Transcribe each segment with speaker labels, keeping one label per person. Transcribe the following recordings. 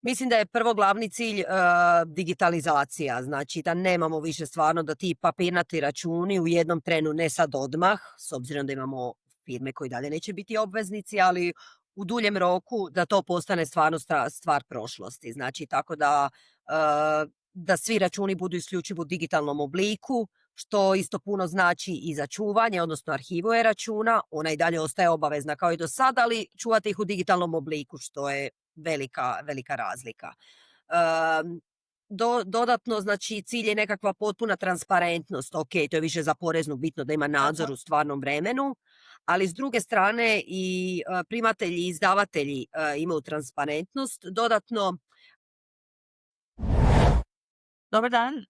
Speaker 1: Mislim da je prvo glavni cilj digitalizacija, znači da nemamo više stvarno da ti papirnati računi u jednom trenu, ne sad odmah, s obzirom da imamo firme koji dalje neće biti obveznici, ali u duljem roku da to postane stvarno stvar prošlosti. Znači tako da svi računi budu isključivo u digitalnom obliku, što isto puno znači i za čuvanje, odnosno arhivu e-računa. Ona i dalje ostaje obavezna kao i do sada, ali čuvate ih u digitalnom obliku, što je velika razlika. Dodatno, znači, cilj je nekakva potpuna transparentnost. Ok, to je više za poreznu bitno da ima nadzor u stvarnom vremenu, ali s druge strane i primatelji i izdavatelji imaju transparentnost. Dodatno,
Speaker 2: Dobar dan.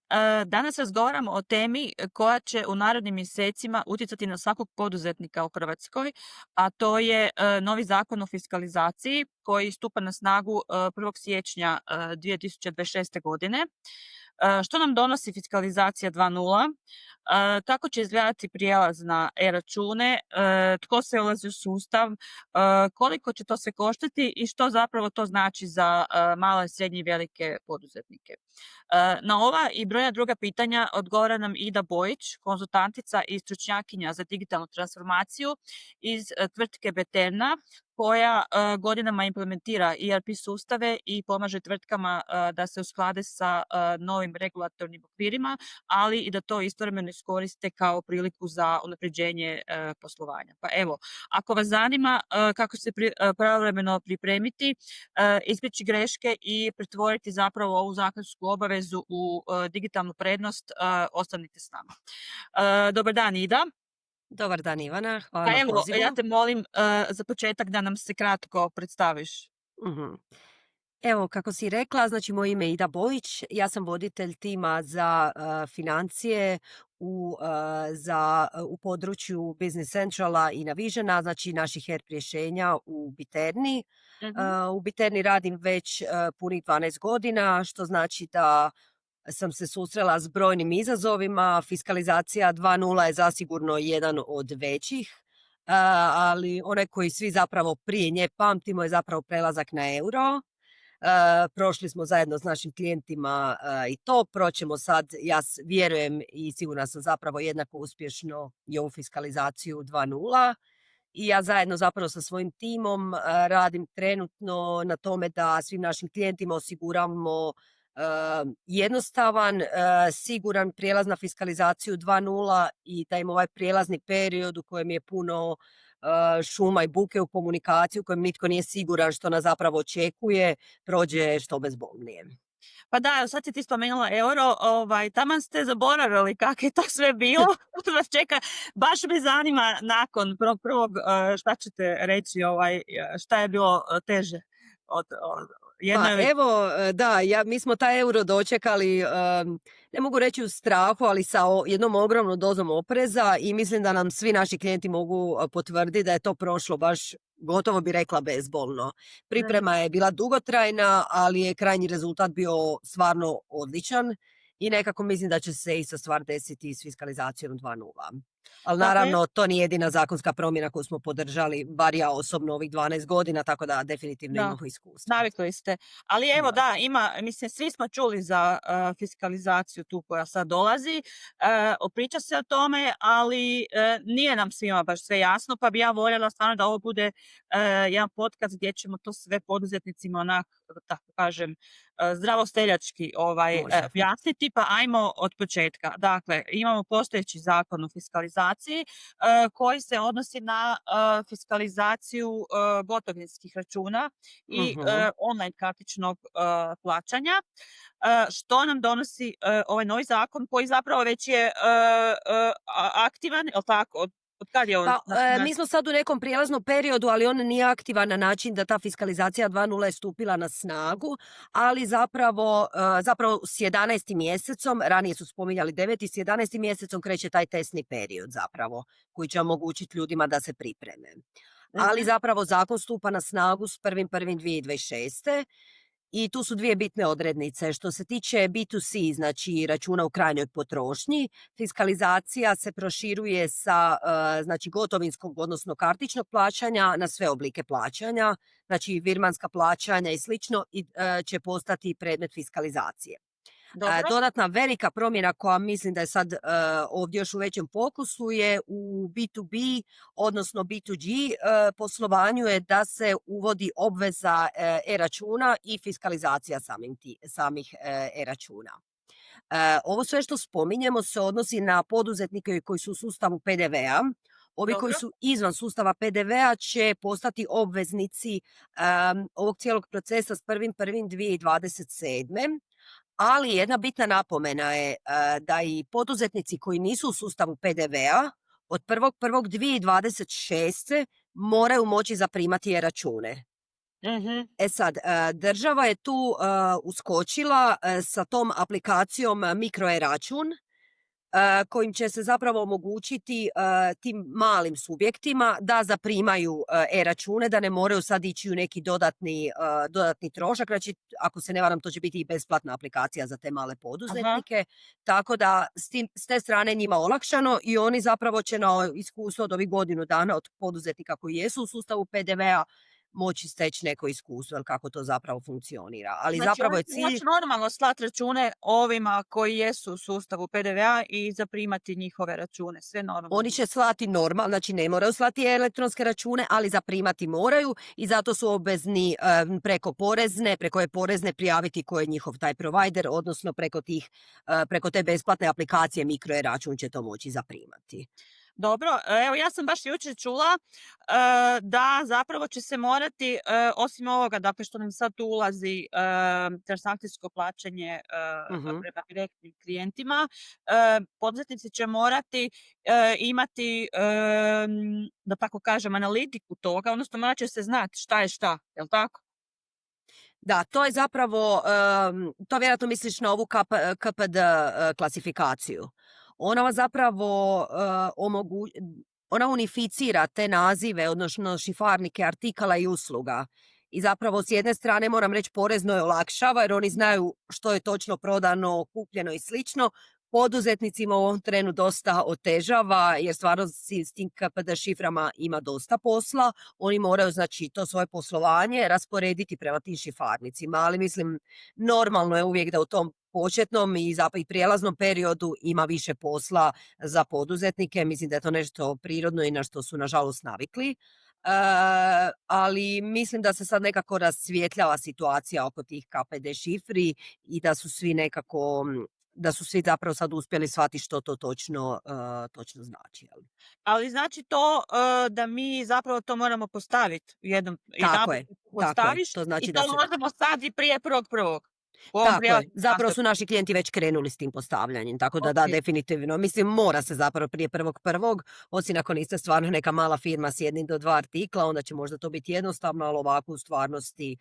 Speaker 2: Danas razgovaramo o temi koja će u narednim mjesecima utjecati na svakog poduzetnika u Hrvatskoj, a to je novi Zakon o fiskalizaciji koji stupa na snagu 1. siječnja 2026. godine. Što nam donosi fiskalizacija 2.0? Kako će izgledati prijelaz na e-račune? Tko se ulazi u sustav? Koliko će to sve koštati i što zapravo to znači za male, srednje i velike poduzetnike? Na ova i brojna druga pitanja odgovara nam Ida Bojić, konzultantica i stručnjakinja za digitalnu transformaciju iz tvrtke Beterna, koja godinama implementira ERP sustave i pomaže tvrtkama da se usklade sa novim regulatornim okvirima, ali i da to istovremeno iskoriste kao priliku za unapređenje poslovanja. Pa evo, ako vas zanima kako se pravovremeno pripremiti, izbjeći greške i pretvoriti zapravo ovu zakonsku obavezu u digitalnu prednost, ostanite s nama. Dobar dan, Ida.
Speaker 1: dobar dan Ivana, hvala
Speaker 2: Pa
Speaker 1: na
Speaker 2: evo,
Speaker 1: pozivu.
Speaker 2: ja te molim za početak da nam se kratko predstaviš.
Speaker 1: Mhm. Evo, kako si rekla, znači moje ime je Ida Bojić, ja sam voditelj tima za financije u području Business Centrala i Navisiona, znači naših ERP rješenja u Biterni.
Speaker 2: Mhm.
Speaker 1: U Biterni radim već punih 12 godina, što znači da sam se susrela s brojnim izazovima. Fiskalizacija 2.0 je zasigurno jedan od većih, ali onaj koji svi zapravo prije nje pamtimo je zapravo prelazak na euro. Prošli smo zajedno s našim klijentima i to, proćemo sad, ja vjerujem i sigurna sam zapravo jednako uspješno i ovu fiskalizaciju 2.0. I ja zajedno zapravo sa svojim timom radim trenutno na tome da svim našim klijentima osiguramo jednostavan, siguran prijelaz na fiskalizaciju 2.0 i da im ovaj prijelazni period u kojem je puno šuma i buke u komunikaciji, u kojem nitko nije siguran što nas zapravo očekuje, prođe što bezbolnije.
Speaker 2: Pa da, evo sad si ti spomenula euro, taman ste zaboravili kako je to sve bilo. To vas čeka, baš me zanima nakon prvog šta ćete reći, šta je bilo teže od jedno
Speaker 1: Pa
Speaker 2: je.
Speaker 1: evo, da, mi smo taj euro dočekali, ne mogu reći u strahu, ali sa jednom ogromnom dozom opreza i mislim da nam svi naši klijenti mogu potvrditi da je to prošlo baš, gotovo bi rekla, bezbolno. Priprema je bila dugotrajna, ali je krajnji rezultat bio stvarno odličan i nekako mislim da će se ista stvar desiti s fiskalizacijom 2.0. Ali
Speaker 2: Dakle,
Speaker 1: naravno, to nije jedina zakonska promjena koju smo podržali, bar ja osobno ovih 12 godina, tako da definitivno
Speaker 2: da.
Speaker 1: imamo iskustva.
Speaker 2: Navikli ste. Ali evo
Speaker 1: Da.
Speaker 2: da, mislim, svi smo čuli za fiskalizaciju tu koja sad dolazi. Priča se o tome, ali nije nam svima baš sve jasno, pa bi ja voljela stvarno da ovo bude jedan podcast gdje ćemo to sve poduzetnicima onak, tako kažem, zdravosteljački
Speaker 1: Može.
Speaker 2: objasniti, pa ajmo od početka. Dakle, imamo postojeći zakon o fiskalizaciji koji se odnosi na fiskalizaciju gotovinskih računa i
Speaker 1: Mhm.
Speaker 2: online kartičnog plaćanja. Što nam donosi ovaj novi zakon koji zapravo već je aktivan, jel tako? Od kad je on
Speaker 1: Pa,
Speaker 2: na snazi?
Speaker 1: mi smo sad u nekom prijelaznom periodu, ali on nije aktivan na način da ta fiskalizacija 2.0 je stupila na snagu, ali zapravo s 11. mjesecom, ranije su spominjali 9. s 11. mjesecom kreće taj testni period zapravo, koji će omogućiti ljudima da se pripreme. Ali
Speaker 2: Mhm.
Speaker 1: zapravo zakon stupa na snagu s 1.1.2026. I tu su dvije bitne odrednice. Što se tiče B2C, znači računa u krajnjoj potrošnji, fiskalizacija se proširuje sa znači gotovinskog, odnosno kartičnog plaćanja na sve oblike plaćanja, znači virmanska plaćanja i slično će postati predmet fiskalizacije.
Speaker 2: Dobro.
Speaker 1: Dodatna velika promjena koja mislim da je sad ovdje još u većem fokusu je u B2B, odnosno B2G poslovanju je da se uvodi obveza e-računa i fiskalizacija samih e-računa. Ovo sve što spominjemo se odnosi na poduzetnike koji su u sustavu PDV-a. Ovi koji su izvan sustava PDV-a će postati obveznici ovog cijelog procesa s 1.1.2027. Ali jedna bitna napomena je da i poduzetnici koji nisu u sustavu PDV-a od 1.1.2026. moraju moći zaprimati e-račune. E sad, država je tu uskočila sa tom aplikacijom mikro e-račun kojim će se zapravo omogućiti tim malim subjektima da zaprimaju e-račune, da ne moraju sad ići u neki dodatni trošak. Znači, ako se ne varam, to će biti i besplatna aplikacija za te male poduzetnike. Tako da s te strane njima olakšano i oni zapravo će na iskustvo od ovih godinu dana od poduzetnika koji jesu u sustavu PDV-a moći steći neko iskustvo, ili kako to zapravo funkcionira. Ali
Speaker 2: Znači,
Speaker 1: zapravo je
Speaker 2: oni
Speaker 1: cilj...
Speaker 2: moći normalno slati račune ovima koji jesu u sustavu PDV-a i zaprimati njihove račune, sve normalno.
Speaker 1: Oni će slati normalno, znači ne moraju slati elektronske račune, ali zaprimati moraju i zato su obvezni preko porezne prijaviti ko je njihov taj provider, odnosno preko te besplatne aplikacije mikro e-račun će to moći zaprimati.
Speaker 2: Dobro, evo ja sam baš jučer čula da zapravo će se morati, osim ovoga, dakle što nam sad tu ulazi transakcijsko plaćanje prema direktnim klijentima, poduzetnici će morati imati, da tako kažem, analitiku toga, odnosno morat će se znati šta je šta, jel tako?
Speaker 1: Da, to je zapravo, to vjerojatno misliš na ovu KPD klasifikaciju. Ona vas zapravo ona unificira te nazive, odnosno šifarnike artikala i usluga. I zapravo s jedne strane moram reći porezno je olakšava jer oni znaju što je točno prodano, kupljeno i slično. Poduzetnicima u ovom trenu dosta otežava jer stvarno s tim KPD šiframa ima dosta posla. Oni moraju znači to svoje poslovanje rasporediti prema tim šifarnicima, ali mislim normalno je uvijek da u tom početnom i prijelaznom periodu ima više posla za poduzetnike. Mislim da je to nešto prirodno i na što su nažalost navikli. Ali mislim da se sad nekako rasvjetljava situacija oko tih KPD šifri i da su svi zapravo sad uspjeli shvatiti što to točno znači.
Speaker 2: Ali znači to da mi zapravo to moramo postaviti u jednom...
Speaker 1: Tako je.
Speaker 2: To znači i to možemo sad i prije 1.1.
Speaker 1: Tako je. Zapravo su naši klijenti već krenuli s tim postavljanjem, tako da definitivno. Mislim, mora se zapravo prije 1.1. Osim ako niste stvarno neka mala firma s 1 do 2 artikla, onda će možda to biti jednostavno, ali ovako u stvarnosti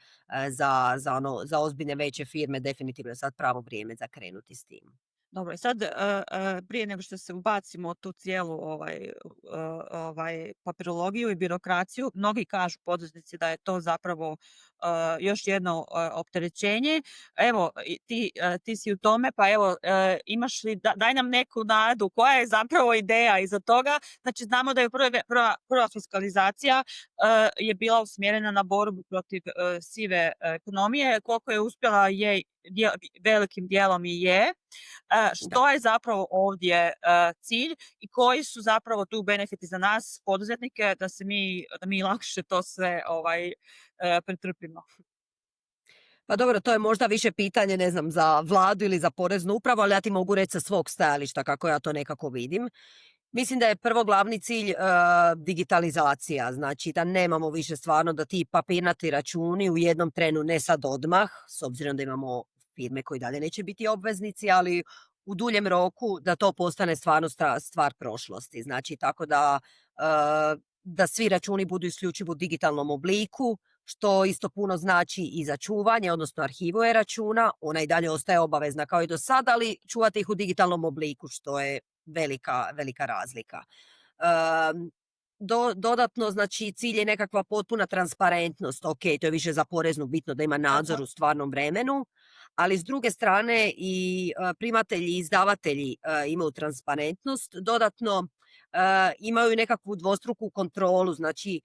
Speaker 1: za ozbiljne veće firme definitivno je sad pravo vrijeme za krenuti s tim.
Speaker 2: Dobro, i sad prije nego što se ubacimo u tu cijelu papirologiju i birokraciju, mnogi kažu poduzetnici da je to zapravo još jedno opterećenje. Evo, ti si u tome, pa evo, imaš li, daj nam neku nadu, koja je zapravo ideja iza toga? Znači, znamo da je prva fiskalizacija je bila usmjerena na borbu protiv sive ekonomije, koliko je uspjela je velikim dijelom i je. Što je zapravo ovdje cilj i koji su zapravo tu benefiti za nas poduzetnike da mi lakše to sve pretrpimo?
Speaker 1: Pa dobro, to je možda više pitanje, ne znam, za vladu ili za poreznu upravu, ali ja ti mogu reći sa svog stajališta kako ja to nekako vidim. Mislim da je prvo glavni cilj digitalizacija, znači da nemamo više stvarno da ti papirnati računi u jednom trenu, ne sad odmah, s obzirom da imamo firme koji dalje neće biti obveznici, ali u duljem roku da to postane stvarno stvar prošlosti. Znači tako da svi računi budu isključivo u digitalnom obliku, što isto puno znači i za čuvanje, odnosno arhivu e-računa. Ona i dalje ostaje obavezna kao i do sada, ali čuvate ih u digitalnom obliku, što je velika razlika. dodatno, znači cilj je nekakva potpuna transparentnost. Ok, to je više za poreznu bitno da ima nadzor
Speaker 2: Aha.
Speaker 1: u stvarnom vremenu, ali s druge strane i primatelji i izdavatelji imaju transparentnost. Dodatno imaju nekakvu dvostruku kontrolu. Znači,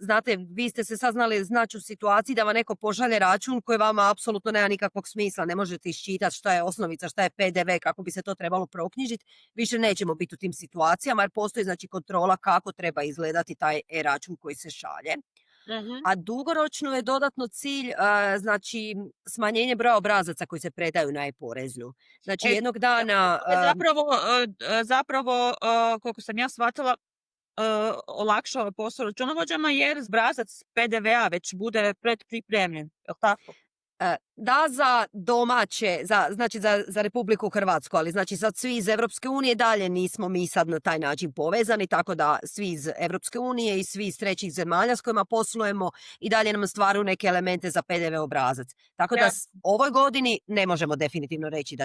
Speaker 1: znate, vi ste se sad znali naći u situaciji da vam neko pošalje račun koji vama apsolutno nema nikakvog smisla. Ne možete iščitati šta je osnovica, šta je PDV, kako bi se to trebalo proknjižiti. Više nećemo biti u tim situacijama jer postoji znači kontrola kako treba izgledati taj e-račun koji se šalje.
Speaker 2: Mhm.
Speaker 1: A dugoročno je dodatno cilj znači smanjenje broja obrazaca koji se predaju na e-poreznu. Znači
Speaker 2: E,
Speaker 1: jednog dana
Speaker 2: to je zapravo, koliko sam ja shvatila, olakšava posao računovođama jer obrazac PDV-a već bude predpripremljen, jel tako?
Speaker 1: da za domaće, znači za Republiku Hrvatsku, ali znači sad svi iz Europske unije dalje nismo mi sad na taj način povezani, tako da svi iz Europske unije i svi iz trećih zemalja s kojima poslujemo i dalje nam stvaraju neke elemente za PDV obrazac. Tako da ovoj godini ne možemo definitivno reći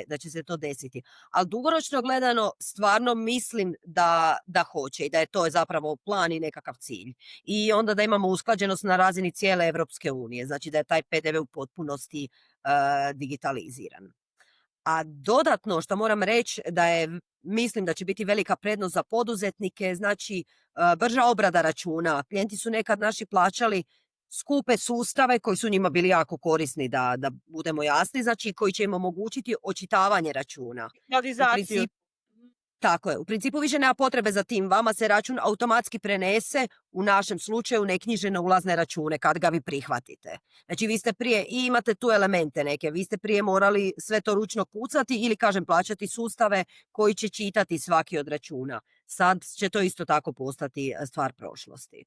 Speaker 1: da će se to desiti. Ali dugoročno gledano stvarno mislim da hoće i da je to zapravo plan i nekakav cilj. I onda da imamo usklađenost na razini cijele Europske unije, znači da je taj PDV u potpunosti digitaliziran. A dodatno što moram reći da je, mislim da će biti velika prednost za poduzetnike, znači brža obrada računa. Klijenti su nekad naši plaćali skupe sustave koji su njima bili jako korisni, da budemo jasni, znači koji će im omogućiti očitavanje računa. U principu, tako je, u principu više nema potrebe za tim, vama se račun automatski prenese, u našem slučaju neknjižene ulazne račune kad ga vi prihvatite. Znači vi ste prije, i imate tu elemente neke, vi ste prije morali sve to ručno kucati ili kažem plaćati sustave koji će čitati svaki od računa. Sad će to isto tako postati stvar prošlosti.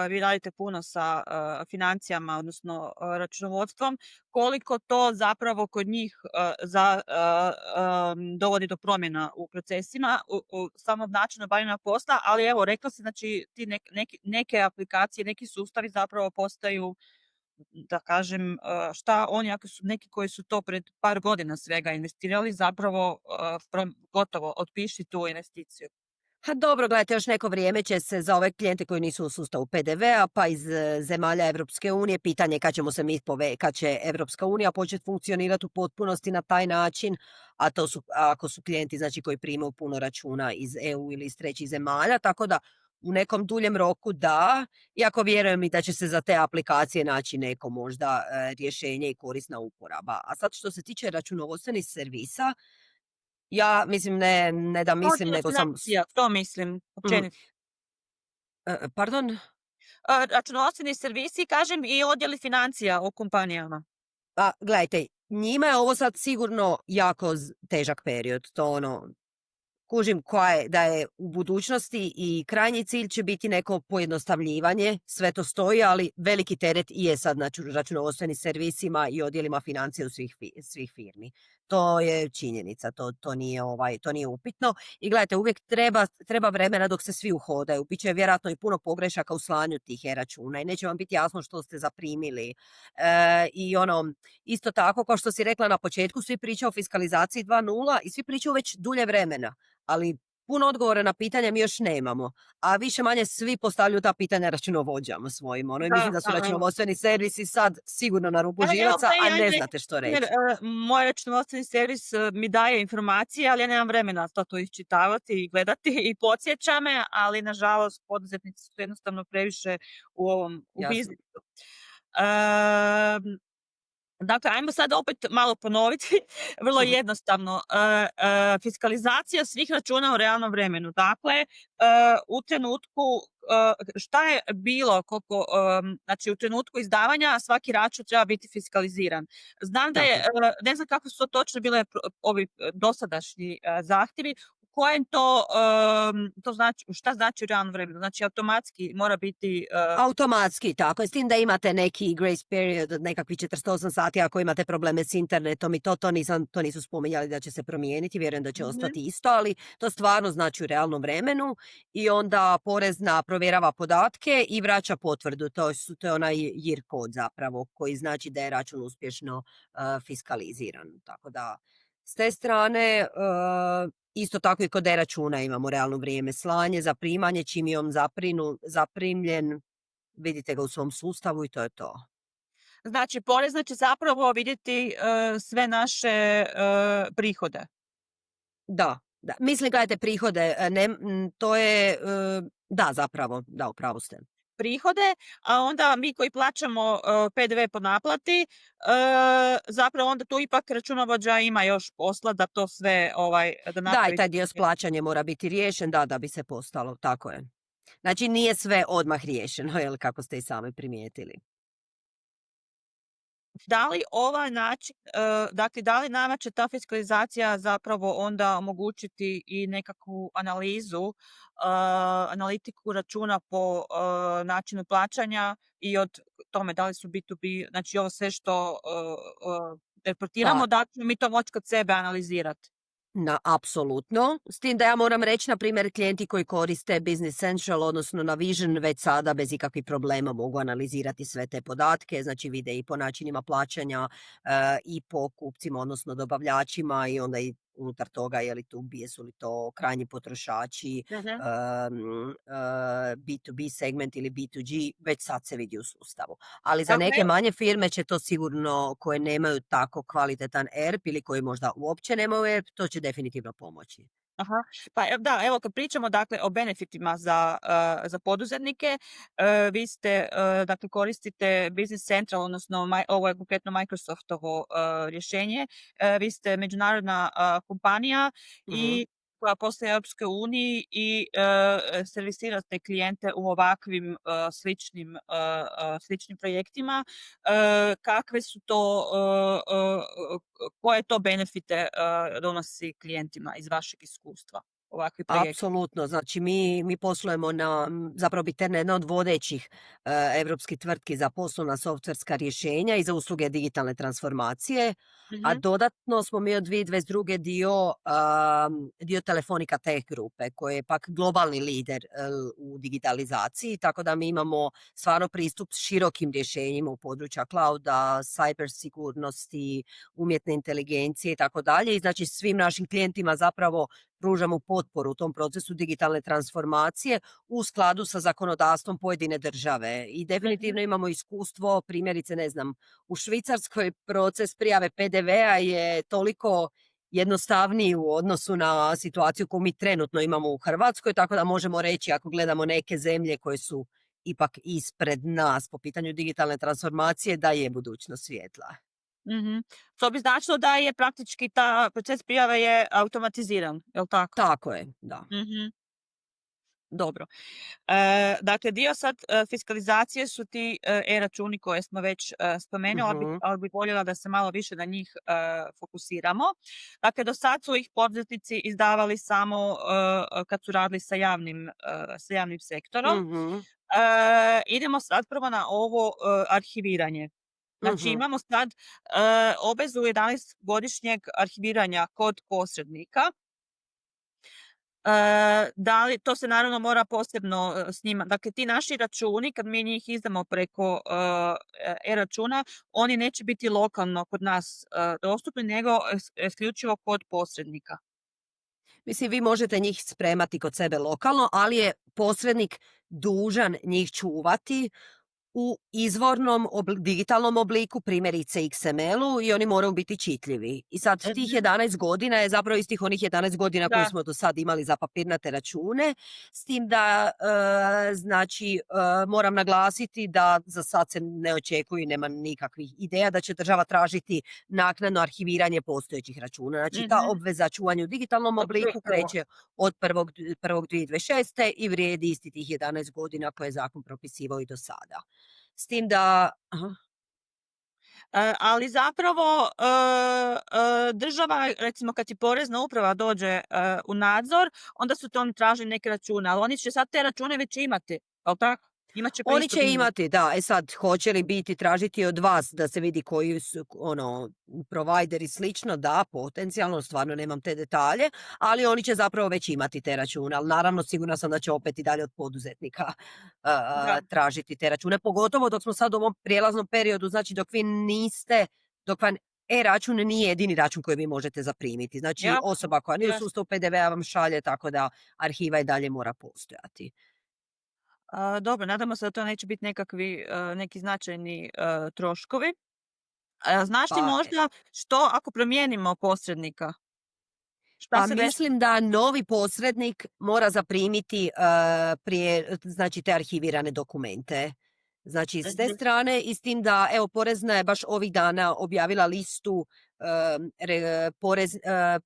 Speaker 2: Vi radite puno sa financijama, odnosno računovodstvom. Koliko to zapravo kod njih dovodi do promjena u procesima, u samom načinu obavljanja posla, ali evo, rekla si, znači, neke aplikacije, neki sustavi zapravo postaju, da kažem, šta oni, ako su neki koji su to pred par godina svega investirali, zapravo gotovo otpiši tu investiciju.
Speaker 1: Ha dobro, gledajte, još neko vrijeme će se za ove klijente koji nisu u sustavu PDV-a, pa iz zemalja Europske unije, pitanje kad ćemo se mi kad će Europska unija početi funkcionirati u potpunosti na taj način, a to su, ako su klijenti znači koji primaju puno računa iz EU ili iz trećih zemalja, tako da u nekom duljem roku da, iako vjerujem i da će se za te aplikacije naći neko možda rješenje i korisna uporaba. A sad što se tiče računovodstvenih servisa, ja mislim ne da mislim, nego sam...
Speaker 2: To mislim, općenito.
Speaker 1: Pardon?
Speaker 2: Računovodstveni servisi, kažem, i odjeli financija u kompanijama.
Speaker 1: Pa, gledajte, njima je ovo sad sigurno jako težak period. To kužim da je u budućnosti i krajnji cilj će biti neko pojednostavljivanje, sve to stoji, ali veliki teret i je sad na računovodstvenim servisima i odjelima financija u svih firmi. To je činjenica, to nije upitno. I gledajte, uvijek treba vremena dok se svi uhodaju. Biće vjerojatno i puno pogrešaka u slanju tih e-računa i neće vam biti jasno što ste zaprimili. I isto tako, kao što si rekla na početku, svi pričaju o fiskalizaciji 2.0 i svi pričaju već dulje vremena, ali puno odgovora na pitanja mi još nemamo, a više manje svi postavljaju ta pitanja računovođama svojim. Mislim da su računovodstveni servisi sad sigurno na rubu živaca, a ne znate što reći.
Speaker 2: Moj računovodstveni servis mi daje informacije, ali ja nemam vremena to iščitavati i gledati i podsjeća me, ali nažalost poduzetnici su jednostavno previše u biznisu. Dakle, ajmo sad opet malo ponoviti, vrlo jednostavno. Fiskalizacija svih računa u realnom vremenu. Dakle, u trenutku, šta je bilo, znači u trenutku izdavanja svaki račun treba biti fiskaliziran. Znam da je, ne znam kako su to točno bile ovi dosadašnji zahtjevi, kojem to znači, šta znači u realnom vremenu? Znači automatski mora biti...
Speaker 1: Automatski, tako. S tim da imate neki grace period od nekakvih 48 sati ako imate probleme s internetom i to nisu spominjali da će se promijeniti, vjerujem da će ostati isto, ali to stvarno znači u realnom vremenu i onda porezna provjerava podatke i vraća potvrdu. To je onaj JIR kod zapravo koji znači da je račun uspješno fiskaliziran. Tako da S te strane, isto tako i kod e-računa imamo realno vrijeme slanje, zaprimanje, čim je on zaprimljen, vidite ga u svom sustavu i to je to.
Speaker 2: Znači, porezna će zapravo vidjeti sve naše prihode.
Speaker 1: Da. Mislim gledajte prihode, to je, da zapravo, da u pravu ste.
Speaker 2: Prihode, a onda mi koji plaćamo PDV po naplati, zapravo onda tu ipak računovođa ima još posla da to sve da
Speaker 1: Da, i
Speaker 2: napravi.
Speaker 1: taj dio s plaćanjem mora biti riješen, da bi se postalo, tako je. Znači nije sve odmah riješeno, jel, kako ste i sami primijetili.
Speaker 2: Da li ovaj način, dakle, da li nama će ta fiskalizacija zapravo onda omogućiti i nekakvu analizu, analitiku računa po načinu plaćanja i od tome da li su B2B, znači ovo sve što reportiramo, da ćemo mi to moći kod sebe analizirati?
Speaker 1: Apsolutno. S tim da ja moram reći, na primjer, klijenti koji koriste Business Central, odnosno Navision, već sada bez ikakvih problema mogu analizirati sve te podatke, znači vide i po načinima plaćanja i po kupcima, odnosno dobavljačima i onda i unutar toga jesu li to krajnji potrošači, B2B segment ili B2G, već sad se vidi u sustavu. Ali za neke manje firme će to sigurno, koje nemaju tako kvalitetan ERP ili koji možda uopće nemaju ERP, to će definitivno pomoći.
Speaker 2: Aha, pa da, evo kad pričamo dakle o benefitima za poduzetnike, vi ste, dakle koristite Business Central, odnosno ovo je konkretno Microsoftovo rješenje, vi ste međunarodna kompanija i koja postoji u Europskoj uniji i servisirate klijente u ovakvim sličnim projektima. Kakve su to, koje to benefite donosi klijentima iz vašeg iskustva ovakvi projekti?
Speaker 1: Apsolutno, znači mi poslujemo zapravo Biterna je jedna od vodećih europskih tvrtki za poslovna softverska rješenja i za usluge digitalne transformacije, a dodatno smo mi od 2022. dio Telefonica Tech grupe, koji je pak globalni lider u digitalizaciji, tako da mi imamo stvarno pristup širokim rješenjima u područja clouda, cyber sigurnosti, umjetne inteligencije i tako dalje. I znači svim našim klijentima zapravo pružamo potporu u tom procesu digitalne transformacije u skladu sa zakonodavstvom pojedine države. I definitivno imamo iskustvo, primjerice, ne znam, u Švicarskoj proces prijave PDV-a je toliko jednostavniji u odnosu na situaciju koju mi trenutno imamo u Hrvatskoj, tako da možemo reći, ako gledamo neke zemlje koje su ipak ispred nas po pitanju digitalne transformacije, da je budućnost svjetla.
Speaker 2: To bi značilo da je praktički ta proces prijave je automatiziran, jel tako?
Speaker 1: Tako je, da.
Speaker 2: Dobro. Dakle, dio sad fiskalizacije su ti e-računi koje smo već spomenuli, ali bih voljela da se malo više na njih fokusiramo. Dakle, do sad su ih poduzetnici izdavali samo kad su radili sa javnim sektorom. Idemo sad prvo na ovo arhiviranje. Znači, imamo sad obvezu 11-godišnjeg arhiviranja kod posrednika. To se naravno mora posebno snimati. Dakle, ti naši računi, kad mi njih izdamo preko e-računa, oni neće biti lokalno kod nas dostupni, nego isključivo kod posrednika.
Speaker 1: Mislim, vi možete njih spremati kod sebe lokalno, ali je posrednik dužan njih čuvati u izvornom digitalnom obliku, primjerice XML-u, i oni moraju biti čitljivi. I sad tih 11 godina je zapravo istih onih 11 godina koje smo do sad imali za papirnate račune, s tim da moram naglasiti da za sad se ne očekuje, nema nikakvih ideja da će država tražiti naknadno arhiviranje postojećih računa. Znači ta obveza čuvanja u digitalnom obliku kreće od 1.1.2026. i vrijedi isti tih 11 godina koje je zakon propisivao i do sada. S tim da...
Speaker 2: Ali zapravo država, recimo kad ti porezna uprava dođe u nadzor, onda su to oni tražili neke račune, ali oni će sad te račune već imati, jel tako?
Speaker 1: Oni će imati, da. Sad, hoće li biti tražiti od vas da se vidi koji su provider i slično, da, potencijalno, stvarno nemam te detalje, ali oni će zapravo već imati te račune, ali naravno sigurna sam da će opet i dalje od poduzetnika tražiti te račune, pogotovo dok smo sad u ovom prijelaznom periodu, znači dok vam e-račun nije jedini račun koji vi možete zaprimiti. Znači,
Speaker 2: Jasno,
Speaker 1: osoba koja nije u
Speaker 2: jasno.
Speaker 1: sustavu PDV-a vam šalje, tako da arhiva i dalje mora postojati.
Speaker 2: Dobro, nadamo se da to neće biti neki značajni troškovi. Znaš li
Speaker 1: Pa
Speaker 2: možda što ako promijenimo posrednika? Šta
Speaker 1: Pa
Speaker 2: se dešava?
Speaker 1: mislim da novi posrednik mora zaprimiti, prije znači te arhivirane dokumente. Znači s te
Speaker 2: Mhm,
Speaker 1: strane i s tim da evo Porezna je baš ovih dana objavila listu,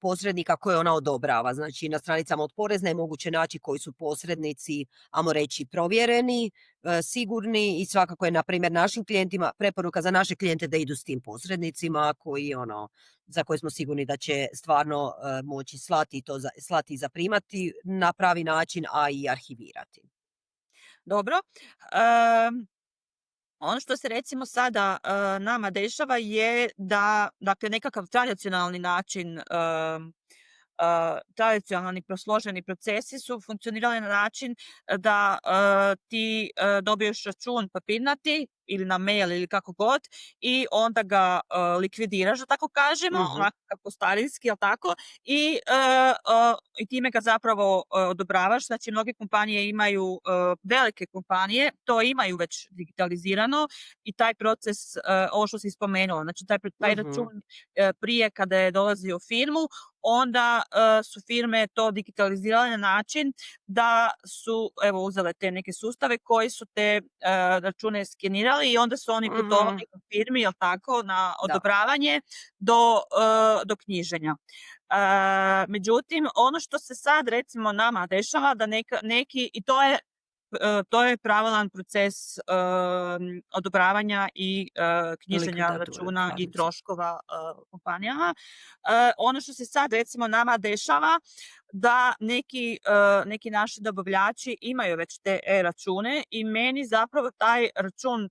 Speaker 1: posrednika koje ona odobrava. Znači na stranicama od Porezne je moguće naći koji su posrednici, ajmo reći, provjereni, sigurni i svakako je na primjer našim klijentima preporuka za naše klijente da idu s tim posrednicima koji za koje smo sigurni da će stvarno moći slati i zaprimati na pravi način, a i arhivirati.
Speaker 2: dobro. Ono što se recimo sada nama dešava je da, dakle, nekakav tradicionalni način, tradicionalni prosloženi procesi su funkcionirali na način da ti dobiješ račun papirnati ili na mail ili kako god i onda ga likvidiraš, da tako kažemo,
Speaker 1: Mhm,
Speaker 2: onako kako starinski, jel tako? I time ga zapravo odobravaš. Znači, mnoge kompanije imaju, velike kompanije, to imaju već digitalizirano i taj proces, ovo što si spomenula, znači taj
Speaker 1: mhm,
Speaker 2: račun prije kada je dolazio u firmu, onda su firme to digitalizirale na način da su, evo, uzele te neke sustave koji su te račune skenirali i onda su oni
Speaker 1: mhm,
Speaker 2: putovali u firmi, jel tako, na
Speaker 1: da.
Speaker 2: odobravanje do knjiženja. Međutim, ono što se sad recimo nama dešava da neki i to je pravilan proces odobravanja i knjiženja
Speaker 1: Likvidatura,
Speaker 2: računa i
Speaker 1: slažem se.
Speaker 2: troškova kompanijama. Ono što se sad recimo nama dešava da neki naši dobavljači imaju već te e-račune i meni zapravo taj račun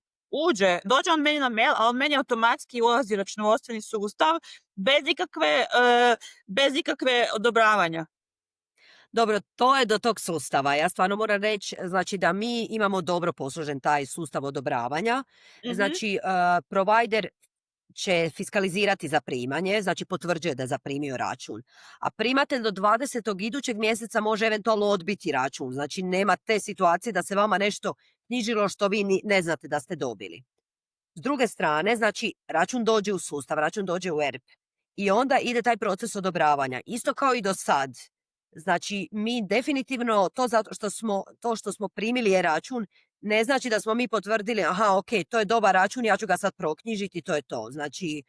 Speaker 2: dođe on meni na mail, a on meni automatski ulazi u računovodstveni sustav bez ikakve odobravanja.
Speaker 1: Dobro, to je do tog sustava. Ja stvarno moram reći, znači da mi imamo dobro posložen taj sustav odobravanja.
Speaker 2: Mhm.
Speaker 1: Znači, provider će fiskalizirati zaprimanje, znači potvrđuje da je zaprimio račun. A primatelj do 20. idućeg mjeseca može eventualno odbiti račun. Znači, nema te situacije da se vama nešto knjižilo što vi ne znate da ste dobili. S druge strane, znači, račun dođe u sustav, račun dođe u ERP i onda ide taj proces odobravanja. Isto kao i do sad. Znači, mi definitivno to što smo primili e-račun ne znači da smo mi potvrdili, aha, ok, to je dobar račun, ja ću ga sad proknjižiti, to je to. Znači,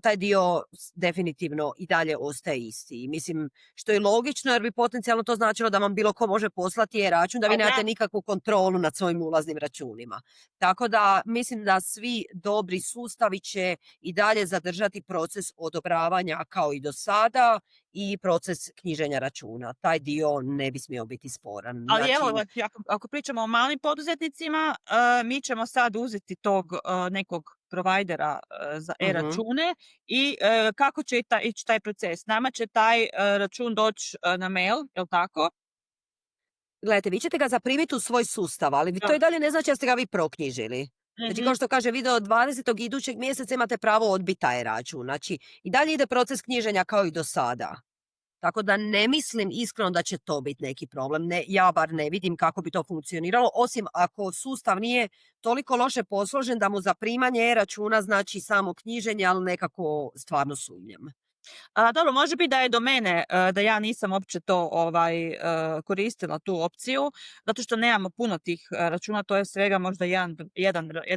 Speaker 1: taj dio definitivno i dalje ostaje isti. I mislim, što je logično jer bi potencijalno to značilo da vam bilo ko može poslati e-račun, da vi
Speaker 2: Pa da.
Speaker 1: nemate nikakvu kontrolu nad svojim ulaznim računima. Tako da mislim da svi dobri sustavi će i dalje zadržati proces odobravanja kao i do sada i proces knjiženja računa. Taj dio ne bi smio biti sporan.
Speaker 2: Ali evo,
Speaker 1: Znači,
Speaker 2: ako pričamo o malim poduzetnicima, mi ćemo sad uzeti tog nekog provajdera za
Speaker 1: mhm.
Speaker 2: e-račune i kako će ići taj proces? Nama će taj račun doći na mail, jel tako?
Speaker 1: Gledajte, vi ćete ga zaprimiti u svoj sustav, ali to
Speaker 2: Da.
Speaker 1: i dalje ne znači da ste ga vi proknjižili. Znači, kao
Speaker 2: Mhm.
Speaker 1: što kaže video, 20. idućeg mjeseca imate pravo odbiti taj račun. Znači, i dalje ide proces knjiženja kao i do sada. Tako da ne mislim iskreno da će to biti neki problem. Ne, ja bar ne vidim kako bi to funkcioniralo, osim ako sustav nije toliko loše posložen da mu zaprimanje e-računa znači samo knjiženje, ali nekako stvarno sumnjam.
Speaker 2: Dobro, može biti da je do mene, da ja nisam uopće to koristila tu opciju, zato što nemamo puno tih računa, to je svega možda jedan,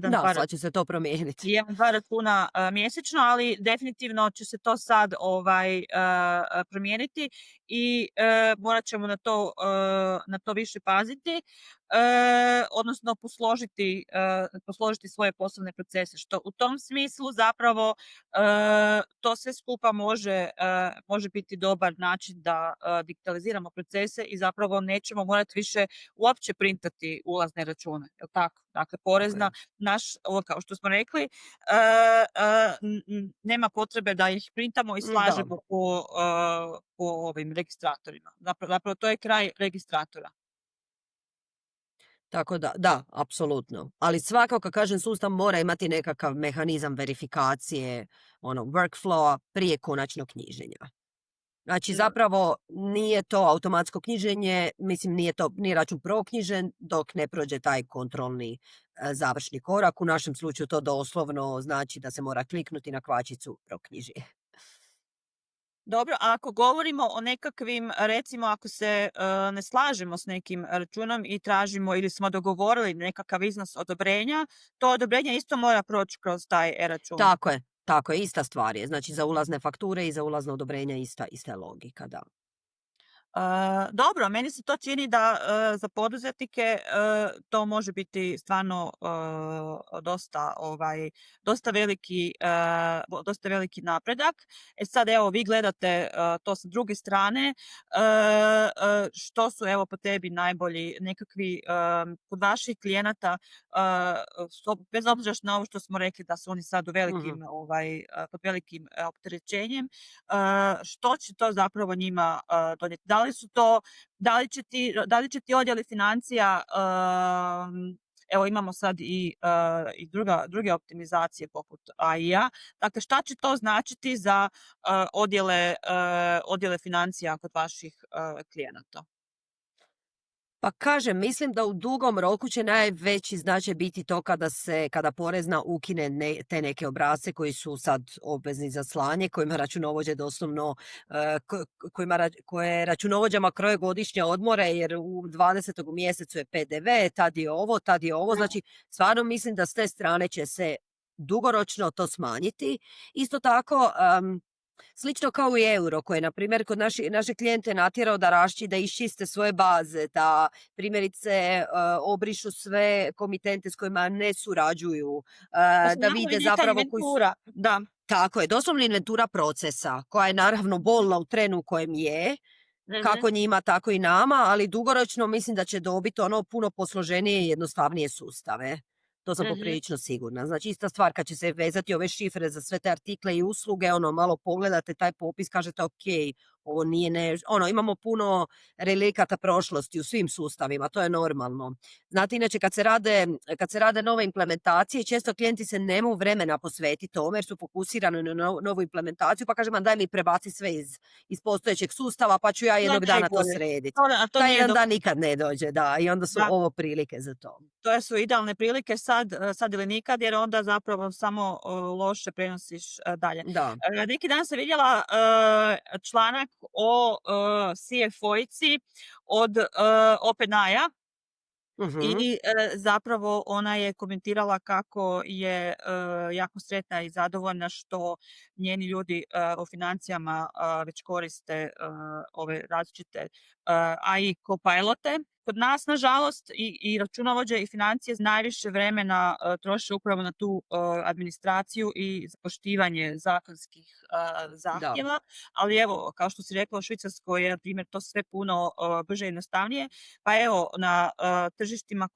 Speaker 1: Da,
Speaker 2: dva
Speaker 1: sad će se to promijeniti.
Speaker 2: 1, 2 računa mjesečno, ali definitivno će se to sad promijeniti i morat ćemo na to više paziti, odnosno posložiti svoje poslovne procese, što u tom smislu zapravo to sve skupa može biti dobar način da digitaliziramo procese i zapravo nećemo morati više uopće printati ulazne račune, jel tako? Dakle,
Speaker 1: Tako je.
Speaker 2: porezna ovo kao što smo rekli, nema potrebe da ih printamo i
Speaker 1: Da.
Speaker 2: slažemo po ovim registratorima. Zapravo to je kraj registratora.
Speaker 1: Tako da, apsolutno. Ali svakako, kažem, sustav mora imati nekakav mehanizam verifikacije, ono, workflowa prije konačnog knjiženja. Znači,
Speaker 2: Da.
Speaker 1: zapravo nije to automatsko knjiženje, mislim nije račun proknjižen dok ne prođe taj kontrolni završni korak. U našem slučaju to doslovno znači da se mora kliknuti na kvačicu proknjiži.
Speaker 2: Dobro, a ako govorimo o nekakvim, recimo ako se ne slažemo s nekim računom i tražimo ili smo dogovorili nekakav iznos odobrenja, to odobrenje isto mora proći kroz taj e-račun.
Speaker 1: Tako je, ista stvar je. Znači, za ulazne fakture i za ulazno odobrenja ista je logika, da.
Speaker 2: Dobro, meni se to čini da za poduzetnike to može biti stvarno dosta veliki napredak. Sad evo vi gledate to sa druge strane. Što su evo po tebi najbolji nekakvi kod vaših klijenata, bez obzira na ovo što smo rekli da su oni sad pod velikim opterećenjem, što će to zapravo njima donijeti? Da li će ti odjeli financija, evo imamo sad i druge optimizacije poput AI-a, dakle šta će to značiti za odjele financija kod vaših klijenata?
Speaker 1: Pa kažem, mislim da u dugom roku će najveći značaj biti to kada porezna ukine te neke obrasce koji su sad obvezni za slanje, kojima računovođe doslovno, koje računovođama kroje godišnje odmore, jer u 20. mjesecu je PDV, tad je ovo. Znači, stvarno mislim da s te strane će se dugoročno to smanjiti. Isto tako, slično kao i euro, koje, na primjer, kod naše klijente natjerao da iščiste svoje baze, da primjerice obrišu sve komitente s kojima ne surađuju, da vide zapravo
Speaker 2: Da.
Speaker 1: Tako je, doslovno inventura procesa, koja je naravno bolna u trenu u kojem je, kako njima, tako i nama, ali dugoročno mislim da će dobiti ono puno posloženije i jednostavnije sustave. To sam poprilično sigurna. Znači, ista stvar kad će se vezati ove šifre za sve te artikle i usluge, malo pogledate taj popis, kažete ok, ovo nije imamo puno relikata prošlosti u svim sustavima, to je normalno. Znate, inače kad se rade nove implementacije, često klijenti se nemaju vremena posvetiti tome jer su fokusirani na novu implementaciju, pa kažem, daj mi prebaci sve iz postojećeg sustava, pa ću ja jednog dana to srediti. Taj jedan dan nikad ne dođe, da, i onda su ovo prilike za to.
Speaker 2: To su idealne prilike sad ili nikad, jer onda zapravo samo loše prenosiš dalje.
Speaker 1: Da.
Speaker 2: Neki dan sam vidjela članak o CFO-ici od OpenAI-a i zapravo ona je komentirala kako je jako sretna i zadovoljna što njeni ljudi u financijama već koriste ove različite AI copilote. Kod nas, nažalost, i računovođe i financije najviše vremena troše upravo na tu administraciju i poštivanje zakonskih zahtjeva, ali evo, kao što si rekla, u Švicarskoj je, na primjer, to sve puno brže i jednostavnije, pa evo, na tržištima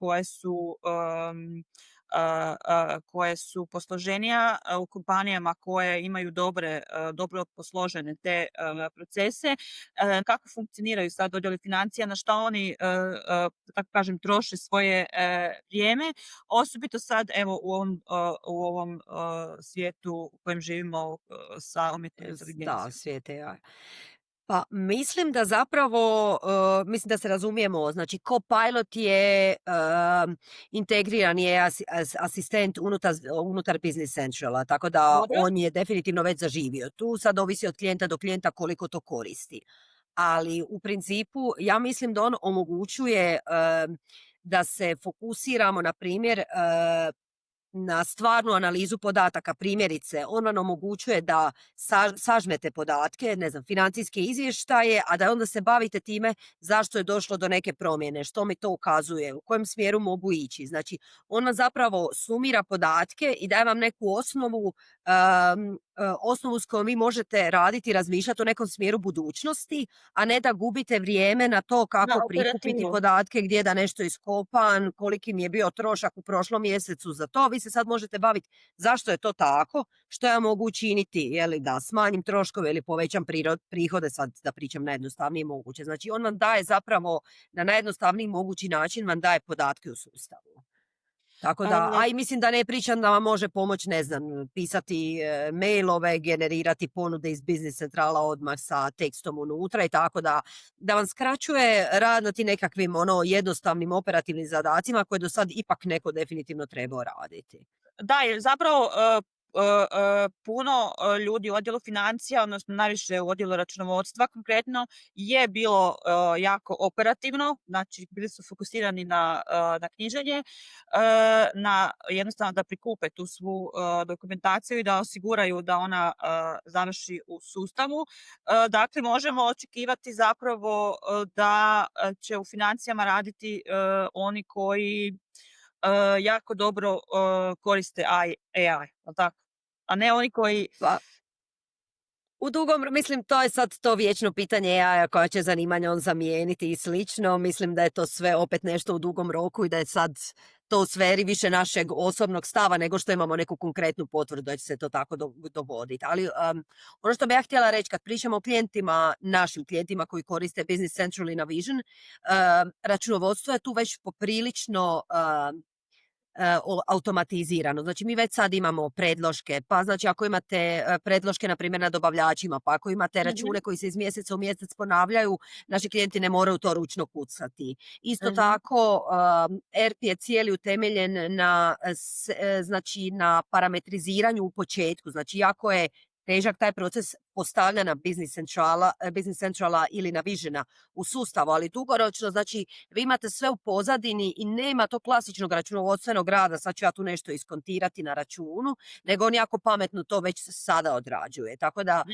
Speaker 2: koje su posloženija, u kompanijama koje imaju dobro posložene te procese, kako funkcioniraju sad odjeli financija, na šta oni, tako kažem, troše svoje vrijeme, osobito sad, evo, u ovom svijetu u kojem živimo sa umjetnom inteligencijom.
Speaker 1: Da, svijet AI. Pa mislim da zapravo, mislim da se razumijemo, znači Copilot je integrirani je asistent unutar Business Centrala, tako da on je definitivno već zaživio. Tu sad ovisi od klijenta do klijenta koliko to koristi. Ali u principu ja mislim da on omogućuje da se fokusiramo, na primjer, na stvarnu analizu podataka. Primjerice, on vam omogućuje da sažmete podatke, financijske izvještaje, a da onda se bavite time zašto je došlo do neke promjene, što mi to ukazuje, u kojem smjeru mogu ići. Znači, on vam zapravo sumira podatke i daje vam neku osnovu osnovu s kojom vi možete raditi i razmišljati o nekom smjeru budućnosti, a ne da gubite vrijeme na to
Speaker 2: Na
Speaker 1: kako prikupiti
Speaker 2: operativu.
Speaker 1: podatke, gdje da nešto iskopan, koliki mi je bio trošak u prošlom mjesecu za to. Vi se sad možete baviti zašto je to tako, što ja mogu učiniti, je li da smanjim troškove ili povećam prihode, sad da pričam najjednostavnije moguće. Znači on vam daje zapravo na najjednostavniji mogući način vam daje podatke u sustavu. Tako da,
Speaker 2: E,
Speaker 1: a i mislim da ne pričam da vam može pomoći, ne znam, pisati mailove, generirati ponude iz Business Centrala odmah sa tekstom unutra i tako da vam skraćuje rad na tim nekakvim jednostavnim operativnim zadacima koje do sad ipak neko definitivno trebao raditi.
Speaker 2: Da, jer zapravo puno ljudi u odjelu financija, odnosno najviše u odjelu računovodstva konkretno, je bilo jako operativno, znači bili su fokusirani na knjiženje, na jednostavno da prikupe tu svu dokumentaciju i da osiguraju da ona završi u sustavu. Dakle, možemo očekivati zapravo da će u financijama raditi oni koji jako dobro koriste AI, jel tako? A ne oni koji
Speaker 1: Pa, mislim, to je sad to vječno pitanje AI-a koja će zanimanja on zamijeniti i slično. Mislim da je to sve opet nešto u dugom roku i da je sad to u sferi više našeg osobnog stava nego što imamo neku konkretnu potvrdu da će se to tako dogoditi. Ali ono što bih ja htjela reći, kad pričamo o klijentima, našim klijentima koji koriste Business Central i Navision, računovodstvo je tu već poprilično automatizirano. Znači mi već sad imamo predloške, pa znači ako imate predloške na primjer na dobavljačima, pa ako imate račune koji se iz mjeseca u mjesec ponavljaju, naši klijenti ne moraju to ručno kucati. Isto tako ERP je cijeli utemeljen znači na parametriziranju u početku. Znači jako je težak taj proces postavljanja Business Centrala ili Navisiona u sustavu, ali dugoročno, znači vi imate sve u pozadini i nema to klasičnog računovodstvenog rada, sad ću ja tu nešto iskontirati na računu, nego on jako pametno to već sada odrađuje. Tako da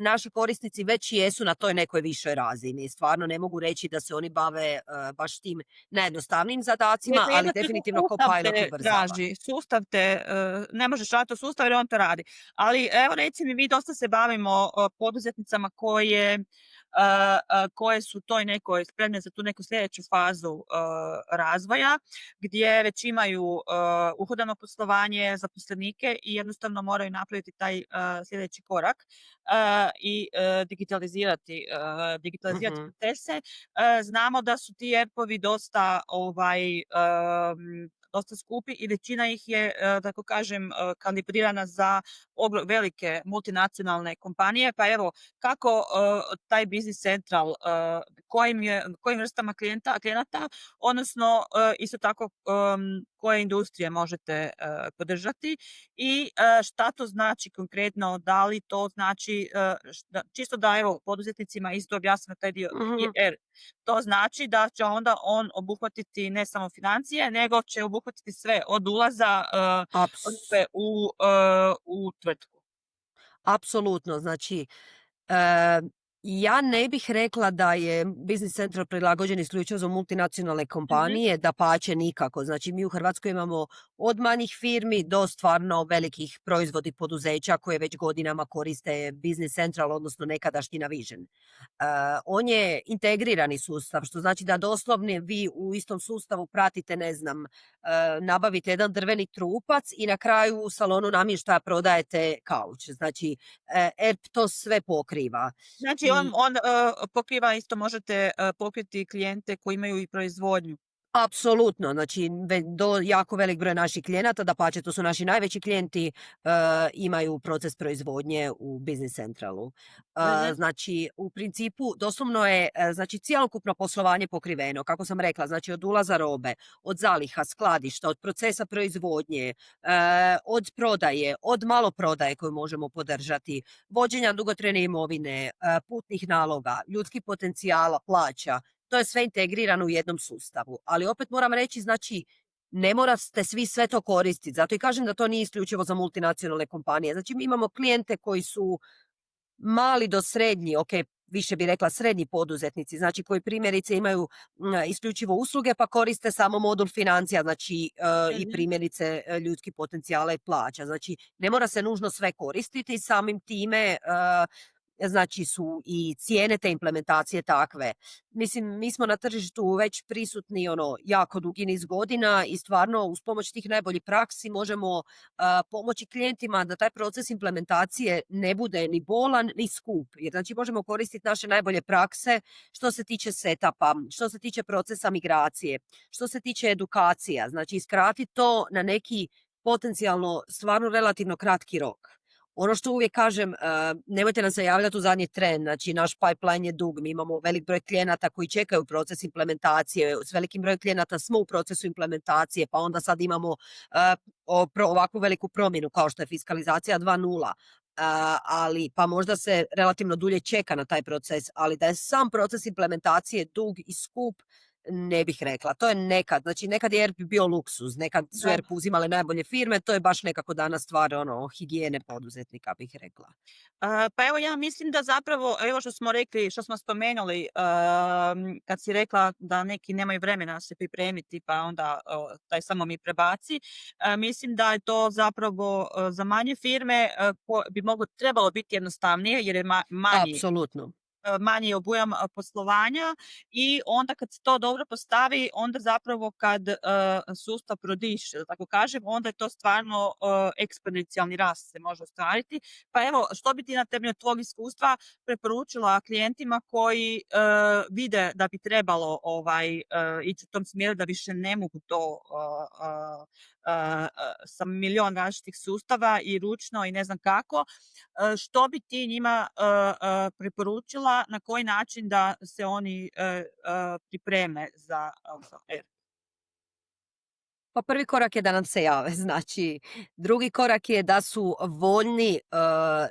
Speaker 1: naši korisnici već jesu na toj nekoj višoj razini. Stvarno ne mogu reći da se oni bave baš tim najjednostavnijim zadacima, ali definitivno Copilot ubrzava.
Speaker 2: Sustav te, ne možeš raditi u sustav jer on to radi. Ali evo reci mi, mi dosta se bavimo poduzetnicama koje su toj nekoj spremne za tu neku sljedeću fazu razvoja, gdje već imaju uhodano poslovanje, zaposlenike i jednostavno moraju napraviti taj sljedeći korak i digitalizirati procese. Znamo da su ti ERP-ovi dosta dosta skupi i većina ih je, tako kažem, kalibrirana za velike multinacionalne kompanije. Pa evo, kako taj Business Central, kojim vrstama klijenata, odnosno isto tako koje industrije možete podržati i šta to znači konkretno, da li to znači, čisto da evo poduzetnicima isto objasnimo taj dio, jer to znači da će onda on obuhvatiti ne samo financije, nego će obuhvatiti sve od ulaza u tvrtku.
Speaker 1: Apsolutno, znači ja ne bih rekla da je Business Central prilagođen isključivo za multinacionalne kompanije, dapače nikako. Znači mi u Hrvatskoj imamo od manjih firmi do stvarno velikih proizvodnih poduzeća koje već godinama koriste Business Central, odnosno nekadašnji Navision. On je integrirani sustav, što znači da doslovno vi u istom sustavu pratite, ne znam, nabavite jedan drveni trupac i na kraju u salonu namještaja prodajete kauč. Znači ERP to sve pokriva.
Speaker 2: Znači on pokriva isto, možete pokriti klijente koji imaju i proizvodnju.
Speaker 1: Apsolutno, znači do jako velik broj naših klijenata, dapače to su naši najveći klijenti, imaju proces proizvodnje u Business Centralu. Znači u principu doslovno je znači cjelokupno poslovanje pokriveno, kako sam rekla, znači od ulaza robe, od zaliha, skladišta, od procesa proizvodnje, od prodaje, od maloprodaje koju možemo podržati, vođenja dugotrajne imovine, putnih naloga, ljudskih potencijala, plaća. To je sve integrirano u jednom sustavu. Ali opet moram reći, znači, ne morate svi sve to koristiti. Zato i kažem da to nije isključivo za multinacionalne kompanije. Znači, mi imamo klijente koji su mali do srednji, ok, više bi rekla srednji poduzetnici, znači koji primjerice imaju isključivo usluge pa koriste samo modul financija, znači i
Speaker 2: Mhm.
Speaker 1: primjerice ljudski potencijala i plaća. Znači ne mora se nužno sve koristiti, samim time znači su i cijene te implementacije takve. Mislim, mi smo na tržištu već prisutni jako dugi niz godina i stvarno uz pomoć tih najboljih praksi možemo pomoći klijentima da taj proces implementacije ne bude ni bolan ni skup. Jer znači možemo koristiti naše najbolje prakse što se tiče setupa, što se tiče procesa migracije, što se tiče edukacija. Znači iskratiti to na neki potencijalno stvarno relativno kratki rok. Ono što uvijek kažem, nemojte nam se javljati u zadnji tren, znači naš pipeline je dug, mi imamo velik broj klijenata koji čekaju proces implementacije, s velikim brojem klijenata smo u procesu implementacije, pa onda sad imamo ovakvu veliku promjenu kao što je fiskalizacija 2.0, ali pa možda se relativno dulje čeka na taj proces, ali da je sam proces implementacije dug i skup, ne bih rekla. To je nekad, znači nekad je ERP bio luksuz, nekad su
Speaker 2: Da.
Speaker 1: ERP uzimale najbolje firme, to je baš nekako danas stvar higijene poduzetnika, bih rekla.
Speaker 2: Pa evo ja mislim da zapravo, evo što smo rekli, što smo spomenuli, kad si rekla da neki nemaju vremena se pripremiti pa onda taj samo mi prebaci, mislim da je to zapravo za manje firme bi trebalo biti jednostavnije jer je manji
Speaker 1: Apsolutno.
Speaker 2: manji obujam poslovanja i onda kad se to dobro postavi, onda zapravo kad sustav prodiše, da tako kažem, onda je to stvarno eksponencijalni rast se može ostvariti. Pa evo, što bi ti na temelju tvog iskustva preporučila klijentima koji vide da bi trebalo ići u tom smjeru da više ne mogu to sa milion različitih sustava i ručno i ne znam kako, što bi ti njima preporučila, na koji način da se oni pripreme za ERP?
Speaker 1: Pa prvi korak je da nam se jave, znači drugi korak je da su voljni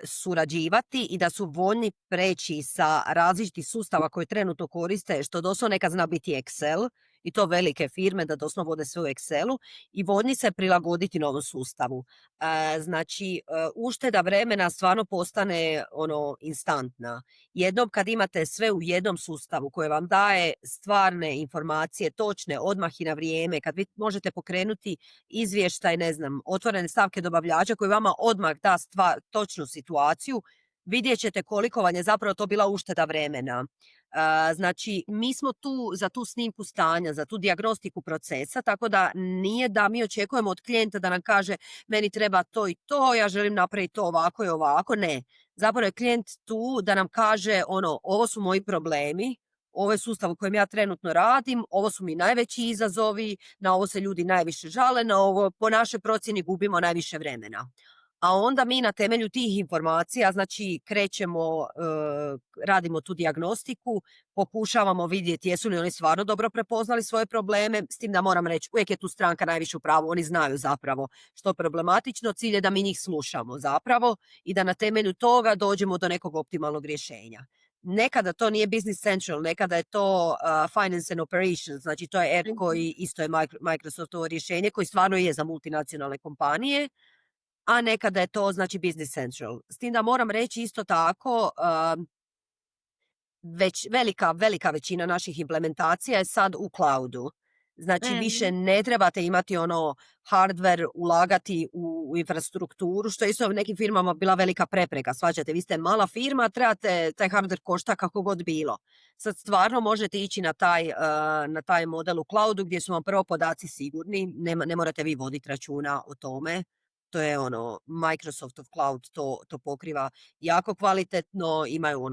Speaker 1: surađivati i da su voljni preći sa različitih sustava koje trenutno koriste, što doslovno nekad zna biti Excel, i to velike firme da doslovno vode sve u Excelu, i voljni se prilagoditi novom sustavu. Znači, ušteda vremena stvarno postane instantna. Jednom kad imate sve u jednom sustavu koje vam daje stvarne informacije, točne, odmah i na vrijeme, kad vi možete pokrenuti izvještaj, ne znam, otvorene stavke dobavljača koji vama odmah da točnu situaciju, vidjet ćete koliko vam je zapravo to bila ušteda vremena. Znači, mi smo tu za tu snimku stanja, za tu dijagnostiku procesa, tako da nije da mi očekujemo od klijenta da nam kaže meni treba to i to, ja želim napraviti to ovako i ovako. Ne. Zapravo je klijent tu da nam kaže ovo su moji problemi, ovo je sustav u kojem ja trenutno radim, ovo su mi najveći izazovi, na ovo se ljudi najviše žale, na ovo po našoj procjeni gubimo najviše vremena. A onda mi na temelju tih informacija, znači krećemo, radimo tu dijagnostiku, pokušavamo vidjeti jesu li oni stvarno dobro prepoznali svoje probleme, s tim da moram reći, uvijek je tu stranka najviše u pravu, oni znaju zapravo što je problematično, cilj je da mi njih slušamo zapravo i da na temelju toga dođemo do nekog optimalnog rješenja. Nekada to nije Business Central, nekada je to Finance and Operations, znači to je ERP koji isto je Microsoftovo rješenje, koji stvarno je za multinacionalne kompanije, a nekada je to znači Business Central. S tim da moram reći isto tako, već velika većina naših implementacija je sad u cloudu. Znači više ne trebate imati hardware, ulagati u infrastrukturu, što je isto u nekim firmama bila velika prepreka. Svađate, vi ste mala firma, trebate, taj hardware košta kako god bilo. Sad stvarno možete ići na taj model u cloudu gdje su vam prvo podaci sigurni, ne morate vi voditi računa o tome. To je Microsoftov cloud to pokriva jako kvalitetno, imaju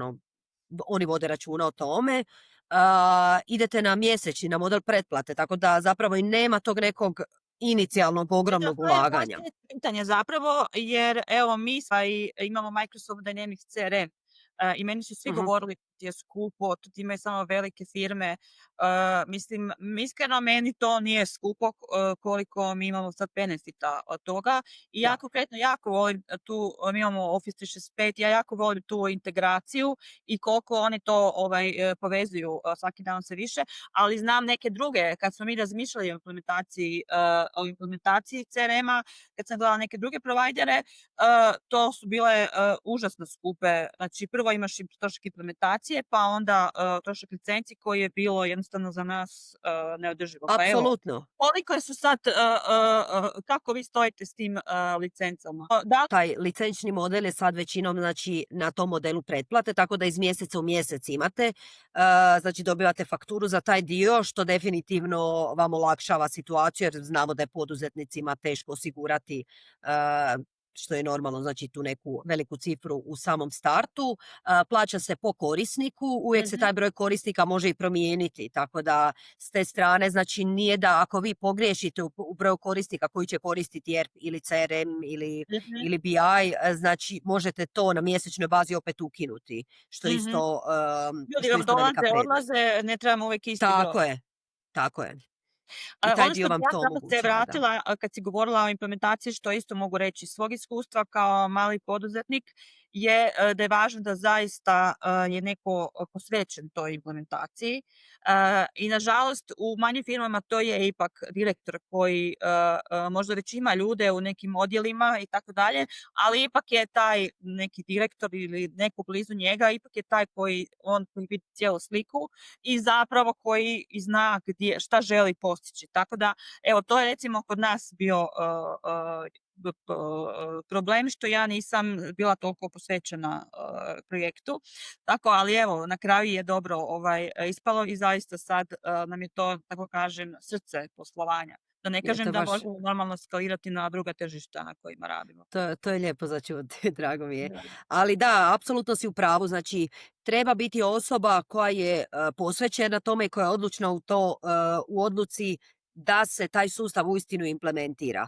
Speaker 1: oni vode računa o tome. Idete na mjesečni, na model pretplate, tako da zapravo i nema tog nekog inicijalnog ogromnog ulaganja.
Speaker 2: To je pitanje zapravo, jer evo mi imamo Microsoft Dynamics CRM i meni su svi govorili ti je skupo, to ti imaju samo velike firme. Mislim, iskreno meni to nije skupo koliko mi imamo sad benefita od toga. I ja konkretno jako volim tu, mi imamo Office 365, ja jako volim tu integraciju i koliko oni to povezuju svaki dan sve više, ali znam neke druge, kad smo mi razmišljali o implementaciji CRM-a, kad sam gledala neke druge provajdere, to su bile užasno skupe. Znači, prvo imaš trošak implementacije, licencije, pa onda trošak licenci koji je bilo jednostavno za nas neodrživo. Pa evo,
Speaker 1: Apsolutno.
Speaker 2: koliko su sad, kako vi stojite s tim licencama? Da li
Speaker 1: Taj licenčni model je sad većinom znači na tom modelu pretplate, tako da iz mjeseca u mjesec imate, znači dobivate fakturu za taj dio, što definitivno vam olakšava situaciju jer znamo da je poduzetnicima teško osigurati, što je normalno, znači tu neku veliku cifru u samom startu. Plaća se po korisniku, uvijek se
Speaker 2: Mhm.
Speaker 1: taj broj korisnika može i promijeniti, tako da s te strane znači nije da ako vi pogriješite u broju korisnika koji će koristiti ERP ili CRM
Speaker 2: Mhm.
Speaker 1: ili BI, znači možete to na mjesečnoj bazi opet ukinuti, što je
Speaker 2: Mhm.
Speaker 1: isto,
Speaker 2: Ljudi
Speaker 1: što je
Speaker 2: vam
Speaker 1: isto velika
Speaker 2: dolaze,
Speaker 1: prednost.
Speaker 2: odlaze, ne trebamo uvijek isti broj.
Speaker 1: Tako je, tako je. I taj
Speaker 2: Ono što
Speaker 1: dio
Speaker 2: bih
Speaker 1: vam
Speaker 2: ja
Speaker 1: to
Speaker 2: samo se
Speaker 1: omogućava, da.
Speaker 2: vratila, kad si govorila o implementaciji, što isto mogu reći iz svog iskustva kao mali poduzetnik, je da je važno da zaista je neko posvećen toj implementaciji. I nažalost u manjim firmama to je ipak direktor koji možda već ima ljude u nekim odjelima i tako dalje, ali ipak je taj neki direktor ili neko blizu njega, ipak je taj koji vidi cijelu sliku i zapravo koji i zna šta želi postići. Tako da, evo, to je recimo kod nas bio problem što ja nisam bila toliko posvećena projektu. Tako, ali evo, na kraju je dobro ispalo i zaista sad nam je to, tako kažem, srce poslovanja. Da ne
Speaker 1: Je, to
Speaker 2: kažem
Speaker 1: je
Speaker 2: da
Speaker 1: baš,
Speaker 2: možemo normalno skalirati na druga tržišta na kojima radimo.
Speaker 1: to je lijepo za čuti, drago mi je.
Speaker 2: Da.
Speaker 1: Ali da, apsolutno si u pravu, znači treba biti osoba koja je posvećena tome i koja je odlučna u odluci da se taj sustav uistinu implementira.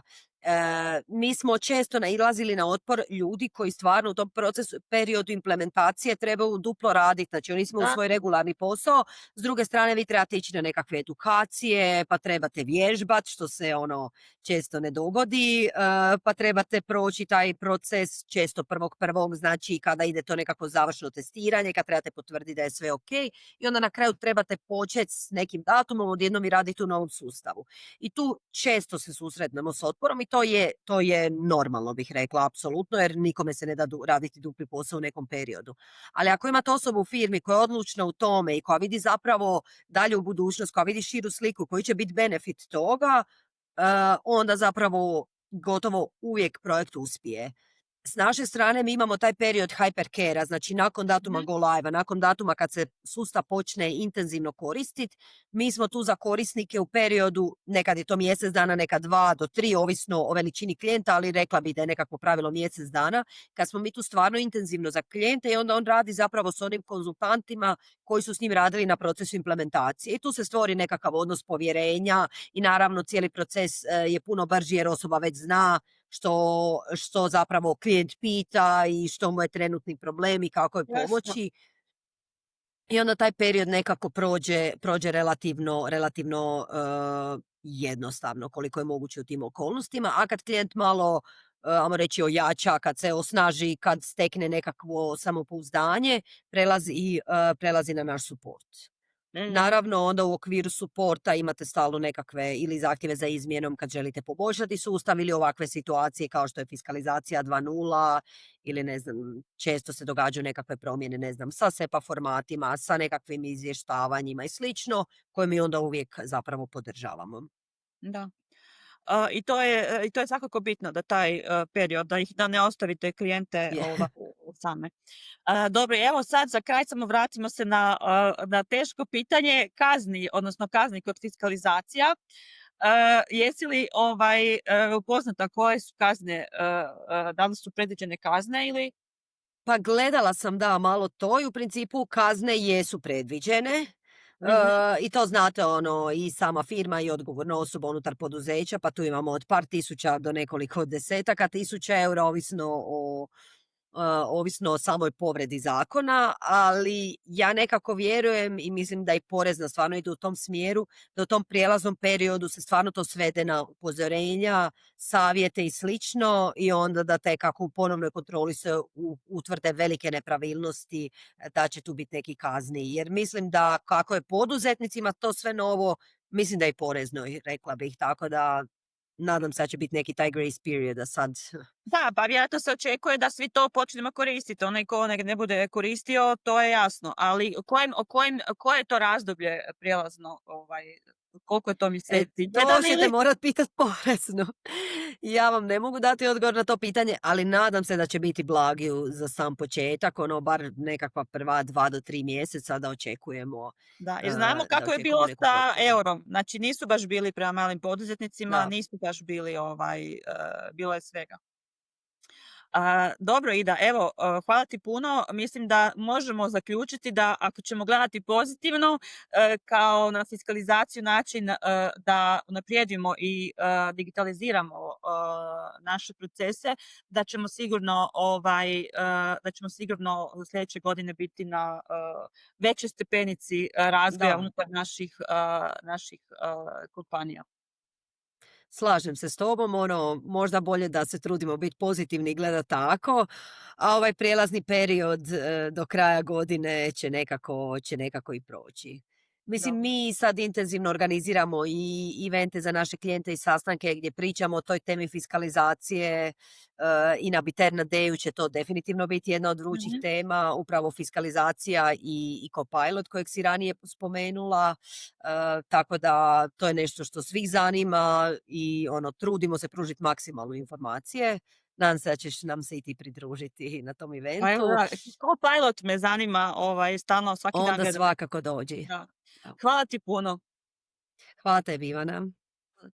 Speaker 1: Mi smo često nailazili na otpor ljudi koji stvarno u tom procesu, periodu implementacije trebaju duplo raditi, znači oni smo u
Speaker 2: Da.
Speaker 1: svoj regularni posao, s druge strane vi trebate ići na nekakve edukacije, pa trebate vježbati, što se često ne dogodi, pa trebate proći taj proces često prvog, znači kada ide to nekako završno testiranje, kad trebate potvrditi da je sve ok i onda na kraju trebate početi s nekim datumom, odjednom i raditi u novom sustavu. I tu često se susretnemo s otporom i to je normalno, bih rekla, apsolutno, jer nikome se ne da raditi dupli posao u nekom periodu. Ali ako imate osobu u firmi koja je odlučna u tome i koja vidi zapravo dalje u budućnost, koja vidi širu sliku, koji će biti benefit toga, onda zapravo gotovo uvijek projekt uspije. S naše strane mi imamo taj period hypercare-a, znači nakon datuma
Speaker 2: Mhm.
Speaker 1: go live-a, nakon datuma kad se sustav počne intenzivno koristiti, mi smo tu za korisnike u periodu, nekad je to mjesec dana, nekad 2 do 3, ovisno o veličini klijenta, ali rekla bi da je nekakvo pravilo mjesec dana, kad smo mi tu stvarno intenzivno za klijente i onda on radi zapravo s onim konzultantima koji su s njim radili na procesu implementacije. I tu se stvori nekakav odnos povjerenja i naravno cijeli proces je puno brži jer osoba već zna što zapravo klijent pita i što mu je trenutni problem i kako je
Speaker 2: Jasno.
Speaker 1: pomoći. I onda taj period nekako prođe relativno jednostavno koliko je moguće u tim okolnostima, a kad klijent malo, ajmo reći, ojača, kad se osnaži, kad stekne nekakvo samopouzdanje, prelazi na naš support.
Speaker 2: Mhm.
Speaker 1: Naravno, onda u okviru suporta imate stalno nekakve ili zahtjeve za izmjenom kad želite poboljšati sustav ili ovakve situacije kao što je fiskalizacija 2.0 ili ne znam, često se događaju nekakve promjene, ne znam, sa SEPA formatima, sa nekakvim izvještavanjima i slično, koje mi onda uvijek zapravo podržavamo.
Speaker 2: Da. I to je svakako bitno da taj period, da ne ostavite klijente
Speaker 1: Je.
Speaker 2: same. Dobro, evo sad za kraj samo vratimo se na teško pitanje kazni, odnosno kazni kod fiskalizacija. Jesi li upoznata koje su kazne, da li su predviđene kazne ili?
Speaker 1: Pa gledala sam da malo to i u principu kazne jesu predviđene.
Speaker 2: Mhm.
Speaker 1: I to znate i sama firma i odgovorna osoba unutar poduzeća, pa tu imamo od par tisuća do nekoliko desetaka tisuća eura, ovisno o samoj povredi zakona, ali ja nekako vjerujem i mislim da i porezna stvarno ide u tom smjeru, da u tom prijelaznom periodu se stvarno to svede na upozorenja, savjete i slično i onda da tek kako u ponovnoj kontroli se utvrde velike nepravilnosti, da će tu biti neki kazni. Jer mislim da kako je poduzetnicima to sve novo, mislim da i poreznoj, rekla bih, tako da nadam se da će biti neki taj grace period, da sad
Speaker 2: Da, pa vjerojatno se očekuje da svi to počnemo koristiti. Onaj ko ne bude koristio, to je jasno. Ali koje je to razdoblje prijelazno, koliko je to
Speaker 1: E,
Speaker 2: mjeseci?
Speaker 1: to
Speaker 2: Jedan
Speaker 1: ćete
Speaker 2: ili
Speaker 1: morat pitat porezno. Ja vam ne mogu dati odgovor na to pitanje, ali nadam se da će biti blagi za sam početak, ono bar nekakva prva 2 do 3 mjeseca da očekujemo,
Speaker 2: da, jer znamo
Speaker 1: da
Speaker 2: kako je
Speaker 1: očekujemo
Speaker 2: bilo
Speaker 1: neku
Speaker 2: sa
Speaker 1: potporu.
Speaker 2: eurom. Znači nisu baš bili prema malim poduzetnicima,
Speaker 1: Da.
Speaker 2: nisu baš bili bilo je svega. Dobro Ida, evo, hvala ti puno. Mislim da možemo zaključiti da ako ćemo gledati pozitivno, kao na fiskalizaciju način, da unaprijedimo i, digitaliziramo, naše procese, da ćemo sigurno sljedeće godine biti na, većoj stepenici, razvoja
Speaker 1: Da.
Speaker 2: unutar naših kompanija.
Speaker 1: Slažem se s tobom, ono, možda bolje da se trudimo biti pozitivni i gledat tako, a ovaj prijelazni period do kraja godine će nekako i proći. Mislim,
Speaker 2: Dobro.
Speaker 1: mi sad intenzivno organiziramo i evente za naše klijente i sastanke gdje pričamo o toj temi fiskalizacije i na Biterna Dayu će to definitivno biti jedna od vrućih
Speaker 2: Mhm.
Speaker 1: tema, upravo fiskalizacija i Copilot kojeg si ranije spomenula. Tako da to je nešto što svih zanima i ono, trudimo se pružiti maksimalno informacije. Nadam se da ćeš nam se i ti pridružiti na tom
Speaker 2: Pa evo
Speaker 1: eventu.
Speaker 2: da, Copilot me zanima, stalno svaki dan
Speaker 1: Onda
Speaker 2: gledam.
Speaker 1: svakako dođi.
Speaker 2: Da.
Speaker 1: Evo,
Speaker 2: Hvala ti puno.
Speaker 1: hvala tebi, Ivana.